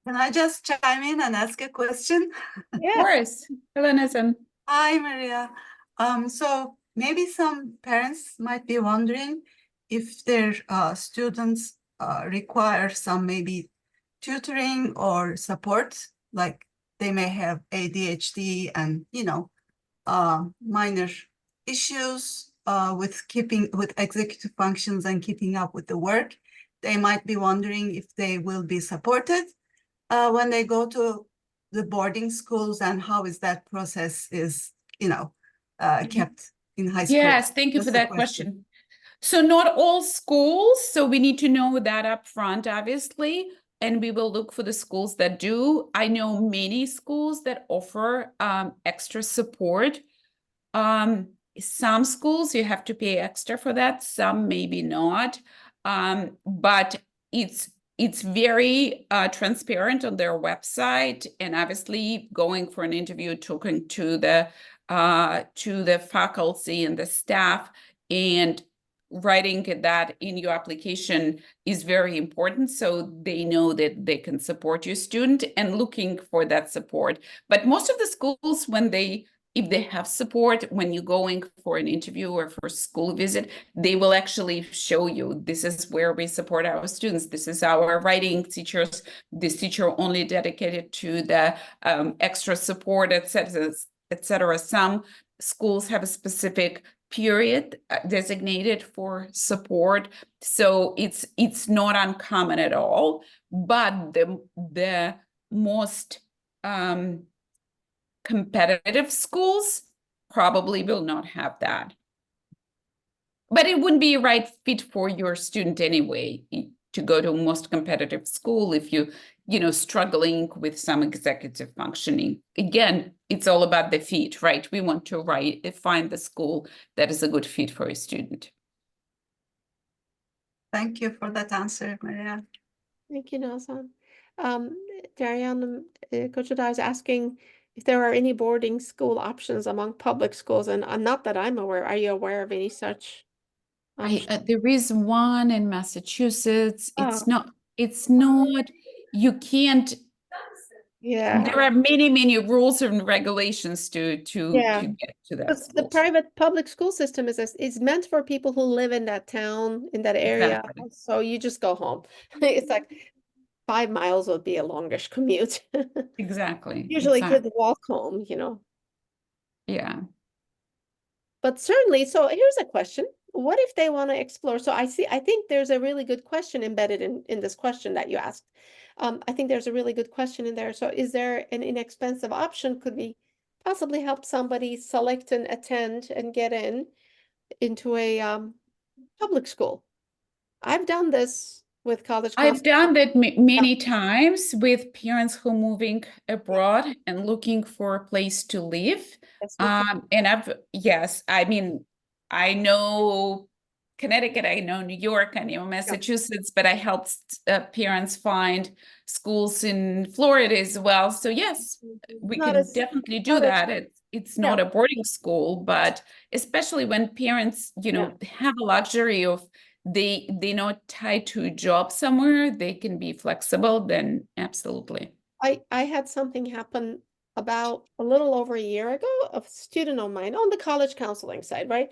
Can I just chime in and ask a question? Of course. Helena. Hi, Maria. So maybe some parents might be wondering if their students require some maybe tutoring or support, like they may have ADHD and, minor issues with executive functions and keeping up with the work. They might be wondering if they will be supported when they go to the boarding schools, and how is that process is, kept in high school? Yes, thank you for That's the that question. So not all schools, so we need to know that up front, obviously, and we will look for the schools that do. I know many schools that offer extra support. Some schools you have to pay extra for that, some maybe not, but it's very transparent on their website, and obviously going for an interview, talking to the to the faculty and the staff, and writing that in your application is very important, so they know that they can support your student, and looking for that support. But most of the schools, if they have support, when you're going for an interview or for a school visit, they will actually show you, this is where we support our students. This is our writing teachers. This teacher only dedicated to the extra support, etc., etc. Some schools have a specific period designated for support, so it's not uncommon at all. But the most competitive schools probably will not have that. But it wouldn't be a right fit for your student anyway to go to a most competitive school if you struggling with some executive functioning. Again, it's all about the fit, right? We want to find the school that is a good fit for a student. Thank you for that answer, Maria. Thank you, Nazan. Derya Kochadar is asking if there are any boarding school options among public schools, and not that I'm aware. Are you aware of any such options? There is one in Massachusetts. It's Oh. not, you can't, Yeah. there are many rules and regulations to get to that Because the school. public school system is meant for people who live in that town, in that area. Exactly. So you just go home. It's like 5 miles would be a longish commute. Exactly. Usually exactly. could walk home, Yeah. But certainly, so here's a question. What if they want to explore? So I think there's a really good question embedded in this question that you asked. I think there's a really good question in there. So is there an inexpensive option? Could we possibly help somebody select and attend and get into a public school? I've done this with college I've counseling. done that many times with parents who are moving abroad and looking for a place to live. Yes, we can. And I mean, I know Connecticut, I know New York, I know Massachusetts, but I helped parents find schools in Florida as well. So yes, we Not can as- definitely do not as- that. It's not a boarding school, but especially when parents, have a luxury of they're not tied to a job somewhere, they can be flexible, then absolutely. I had something happen about a little over a year ago. A student of mine on the college counseling side, right,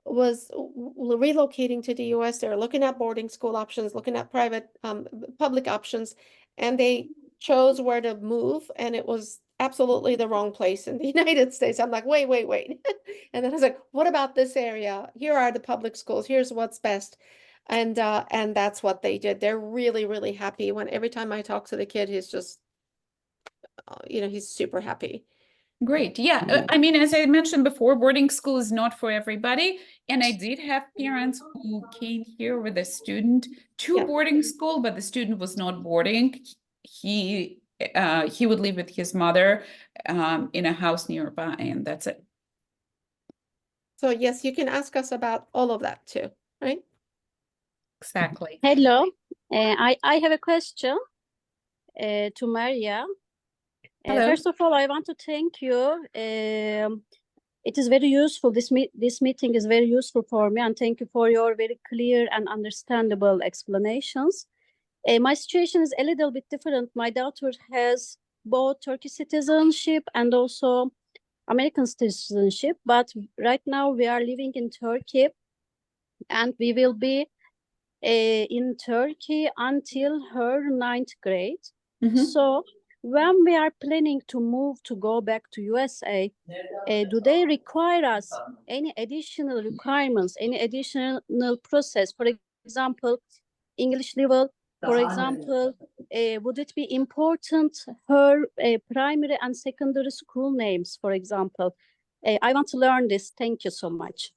was relocating to the US. They're looking at boarding school options, looking at public options, and they chose where to move, and it was absolutely the wrong place in the United States. I'm like, wait. And then I was like, what about this area? Here are the public schools. Here's what's best. And that's what they did. They're really, really happy. When every time I talk to the kid, he's just he's super happy. Great. Yeah. I mean, as I mentioned before, boarding school is not for everybody. And I did have parents who came here with a student to boarding school, but the student was not boarding. He would live with his mother in a house nearby, and that's it. So yes, you can ask us about all of that too, right? Exactly. Hello, I have a question to Maria. Hello. First of all, I want to thank you. It is very useful. This meeting is very useful for me, and thank you for your very clear and understandable explanations. My situation is a little bit different. My daughter has both Turkish citizenship and also American citizenship, but right now we are living in Turkey, and we will be in Turkey until her 9th grade. So when we are planning to move to go back to USA, do they require us any additional requirements, any additional process? For example, English level, for example, would it be important her primary and secondary school names, for example? I want to learn this. Thank you so much.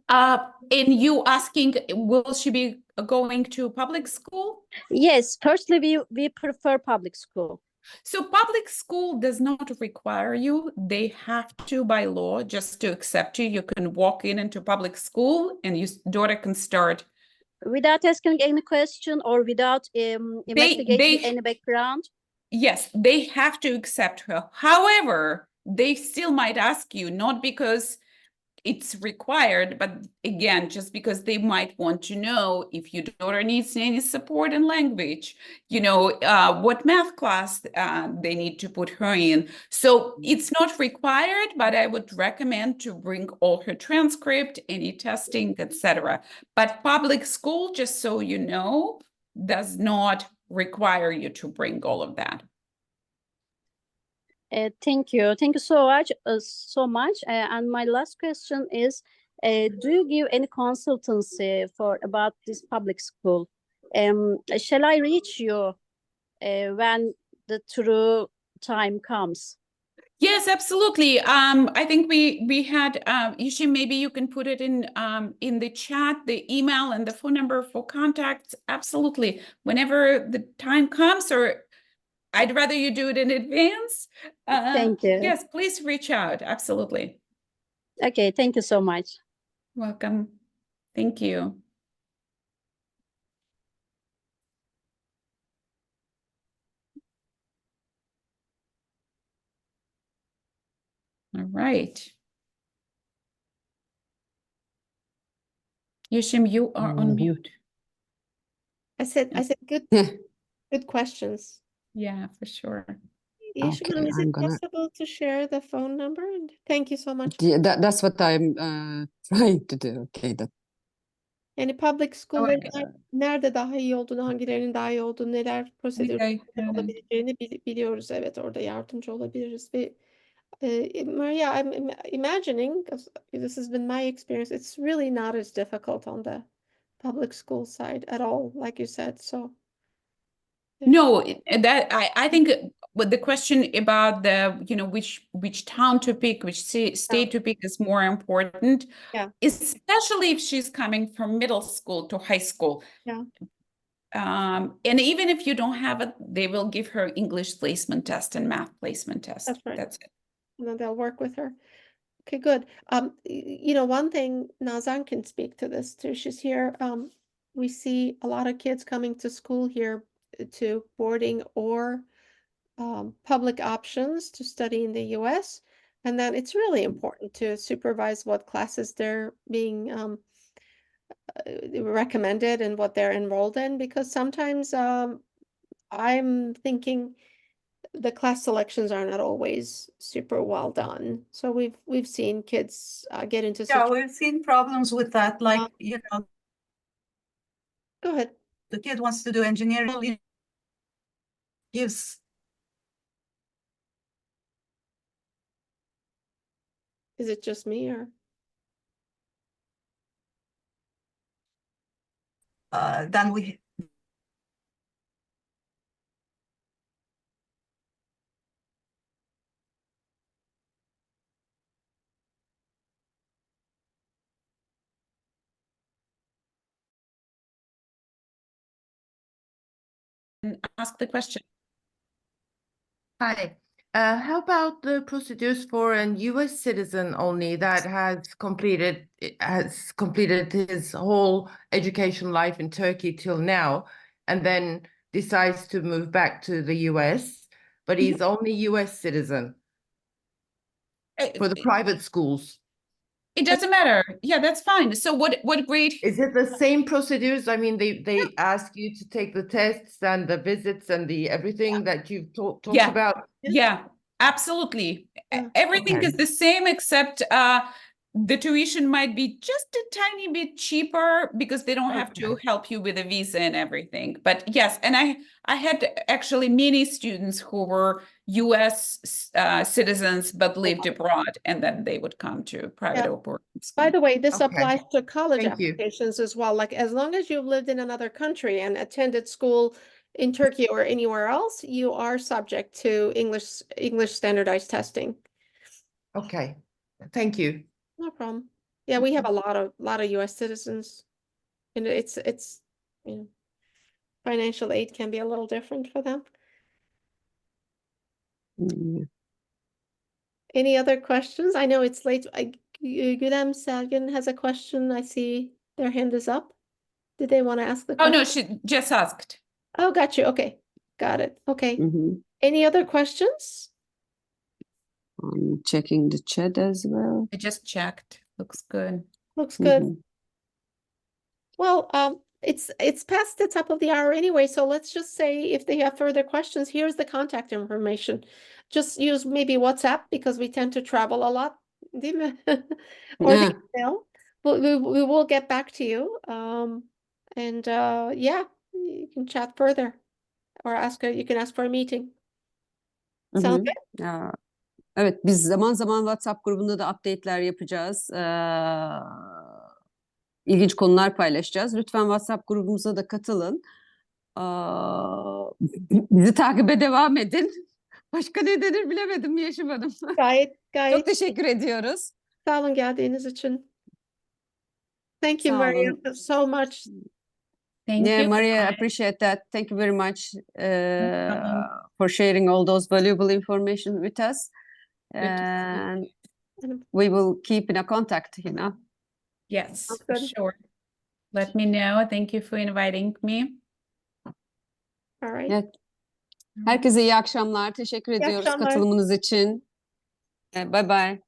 And you asking, will she be going to public school? Yes, firstly, we prefer public school. So public school does not require you. They have to, by law, just to accept you. You can walk into public school and your daughter can start. Without asking any question or without investigating any background? Yes, they have to accept her. However, they still might ask you, not because it's required, but again, just because they might want to know if your daughter needs any support in language, what math class they need to put her in. So it's not required, but I would recommend to bring all her transcript, any testing, etc. But public school, just so you know, does not require you to bring all of that. Thank you so much. And my last question is, do you give any consultancy about this public school? Shall I reach you when the true time comes? Yes, absolutely. I think we had Ishi, maybe you can put it in the chat, the email and the phone number for contacts. Absolutely. Whenever the time comes, or I'd rather you do it in advance. Thank you. Yes, please reach out. Absolutely. Okay, thank you so much. Welcome. Thank you. All right. Yashim, you are on mute. I said good, Yeah. good questions. Yeah, for sure. Yeshimon, Okay, is I'm it gonna. possible to share the phone number? And thank you so much. Yeah, that's what I'm trying to do. Okay, that. Yani public Oh, school'ların nerede daha iyi olduğunu, hangilerinin daha iyi olduğunu, neler prosedür I olabileceğini biliyoruz. Evet, orada yardımcı olabiliriz ve Maria, I'm imagining, 'cause this has been my experience, it's really not as difficult on the public school side at all, like you said. So No, that I think with the question about which town to pick, which state to pick is more important. Yeah. Especially if she's coming from middle school to high school. Yeah. And even if you don't have it, they will give her English placement test and math placement test. That's right. That's it. And then they'll work with her. Okay, good. One thing, Nazan can speak to this too. She's here. We see a lot of kids coming to school here to boarding or public options to study in the US. And then it's really important to supervise what classes they're being recommended and what they're enrolled in, because sometimes I'm thinking the class selections are not always super well done. So we've seen kids get into Yeah, we've seen problems with that. Like, Go ahead. the kid wants to do engineering, gives Is it just me or? then we Ask the question. Hi. How about the procedures for an US citizen only that has completed his whole education life in Turkey till now, and then decides to move back to the US, but he's only US citizen for the private schools? It doesn't matter. Yeah, that's fine. So what grade? Is it the same procedures? I mean, they ask you to take the tests and the visits and the everything that you've talked Yeah. about. Yeah, absolutely. Yeah. Everything Okay. is the same, except the tuition might be just a tiny bit cheaper because they don't have to help you with a visa and everything. But yes, and I had actually many students who were US citizens but lived abroad, and then they would come to private or boarding school. By the way, this Okay. applies to college Thank you. applications as well. Like, as long as you've lived in another country and attended school in Turkey or anywhere else, you are subject to English standardized testing. Okay. Thank you. No problem. Yeah, we have a lot of US citizens, and it's financial aid can be a little different for them. Mm, Any other questions? I know it's late. Gülem Selgin has a question. I see their hand is up. Did they want to ask the Oh, question? no, she just asked. Oh, got you. Okay. Got it. Okay. mhm. Any other questions? I'm checking the chat as well. I just checked. Looks good. Looks good. Mhm. Well, it's past the top of the hour anyway, so let's just say if they have further questions, here's the contact information. Just use maybe WhatsApp because we tend to travel a lot, değil mi? Or the Yeah. email. We will get back to you. And yeah, you can chat further or you can ask for a meeting. Hı Sound hı. good? Ya, evet, biz zaman zaman WhatsApp grubunda da update'ler yapacağız. İlginç konular paylaşacağız. Lütfen WhatsApp grubumuza da katılın. Bizi takibe devam edin. Başka ne denir bilemedim Yeşim Hanım. Gayet Çok teşekkür ediyoruz. sağ olun geldiğiniz için. Thank you, Sağ Maria, olun. so much. Thank Yeah, you. Maria, Bye. appreciate that. Thank you very much problem. for sharing all those valuable information with us. Good to see you. And we will keep in a contact, you know. Yes, Sounds for good. sure. Let me know. Thank you for inviting me. All right. Evet. Herkese iyi akşamlar. Teşekkür ediyoruz akşamlar. katılımınız için. Bye bye.